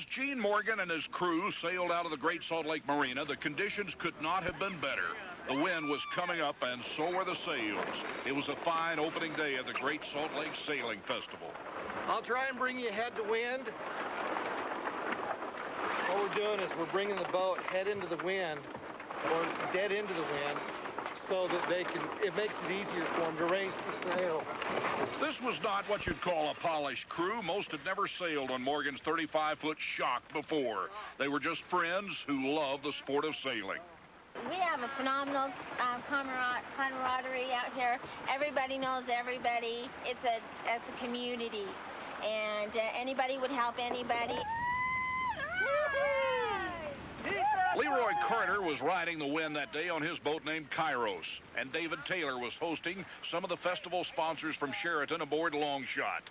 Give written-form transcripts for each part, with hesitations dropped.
As Gene Morgan and his crew sailed out of the Great Salt Lake Marina, the conditions could not have been better. The wind was coming up, and so were the sails. It was a fine opening day of the Great Salt Lake Sailing Festival. I'll try and bring you head to wind. What we're doing is we're bringing the boat head into the wind, or dead into the wind, so that it makes it easier for them to raise the sail. This was not what you'd call a polished crew. Most had never sailed on Morgan's 35-foot shock before. They were just friends who loved the sport of sailing. We have a phenomenal camaraderie out here. Everybody knows everybody. It's a community, and anybody would help anybody. Leroy Carter was riding the wind that day on his boat named Kairos, and David Taylor was hosting some of the festival sponsors from Sheraton aboard Longshot.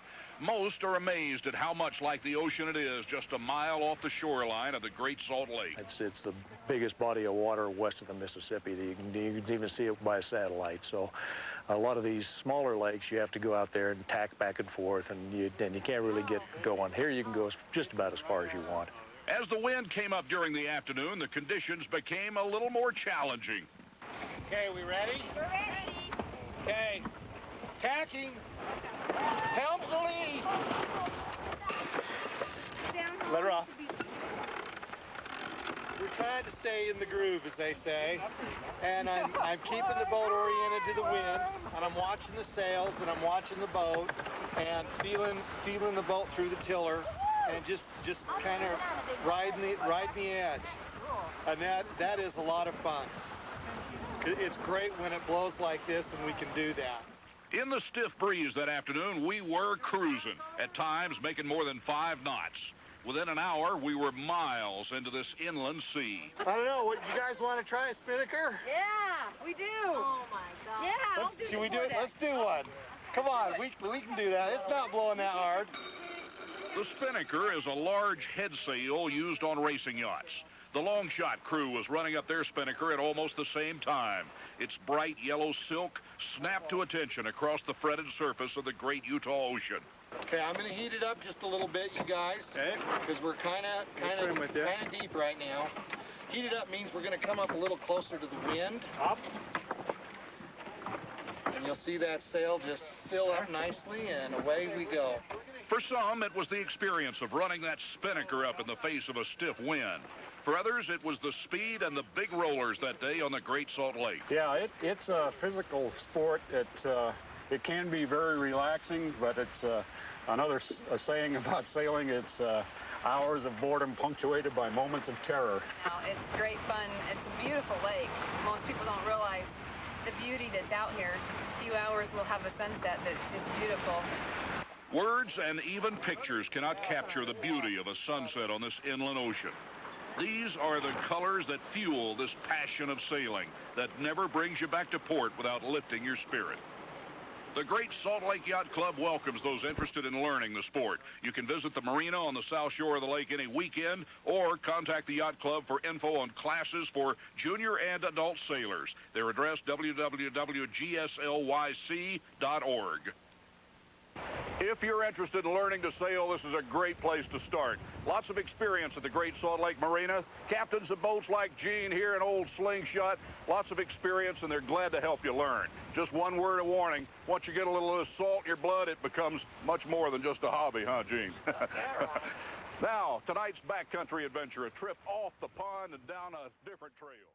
Most are amazed at how much like the ocean it is just a mile off the shoreline of the Great Salt Lake. It's the biggest body of water west of the Mississippi. You can even see it by satellite. So a lot of these smaller lakes, you have to go out there and tack back and forth, and you can't really get going. Here you can go just about as far as you want. As the wind came up during the afternoon, the conditions became a little more challenging. Okay, we ready? We're ready. Okay, tacking. Helm's a lead. Let her off. We're trying to stay in the groove, as they say, and I'm keeping the boat oriented to the wind, and I'm watching the sails, and I'm watching the boat, and feeling the boat through the tiller, and just kind of riding the edge, and that is a lot of fun. It's great when it blows like this, and we can do that. In the stiff breeze that afternoon, we were cruising, at times making more than 5 knots. Within an hour, we were miles into this inland sea. I don't know, what, you guys want to try a spinnaker? Yeah, we do. Oh my God. Yeah. Should we do it? Let's do one. Come on, we can do that. It's not blowing that hard. The spinnaker is a large head sail used on racing yachts. The Longshot crew was running up their spinnaker at almost the same time. Its bright yellow silk snapped to attention across the fretted surface of the great Utah Ocean. Okay, I'm going to heat it up just a little bit, you guys, because we're kind of deep right now. Heat it up means we're going to come up a little closer to the wind. Up. And you'll see that sail just fill up nicely, and away we go. For some, it was the experience of running that spinnaker up in the face of a stiff wind. For others, it was the speed and the big rollers that day on the Great Salt Lake. Yeah, it's a physical sport. It can be very relaxing, but it's another saying about sailing, it's hours of boredom punctuated by moments of terror. It's great fun. It's a beautiful lake. Most people don't realize the beauty that's out here. In a few hours we'll have a sunset that's just beautiful. Words and even pictures cannot capture the beauty of a sunset on this inland ocean. These are the colors that fuel this passion of sailing that never brings you back to port without lifting your spirit. The Great Salt Lake Yacht Club welcomes those interested in learning the sport. You can visit the marina on the south shore of the lake any weekend or contact the Yacht Club for info on classes for junior and adult sailors. Their address, www.gslyc.org. If you're interested in learning to sail, this is a great place to start. Lots of experience at the Great Salt Lake Marina. Captains of boats like Gene here in Old Slingshot. Lots of experience, and they're glad to help you learn. Just one word of warning. Once you get a little of this salt in your blood, it becomes much more than just a hobby, huh, Gene? Now, tonight's backcountry adventure, a trip off the pond and down a different trail.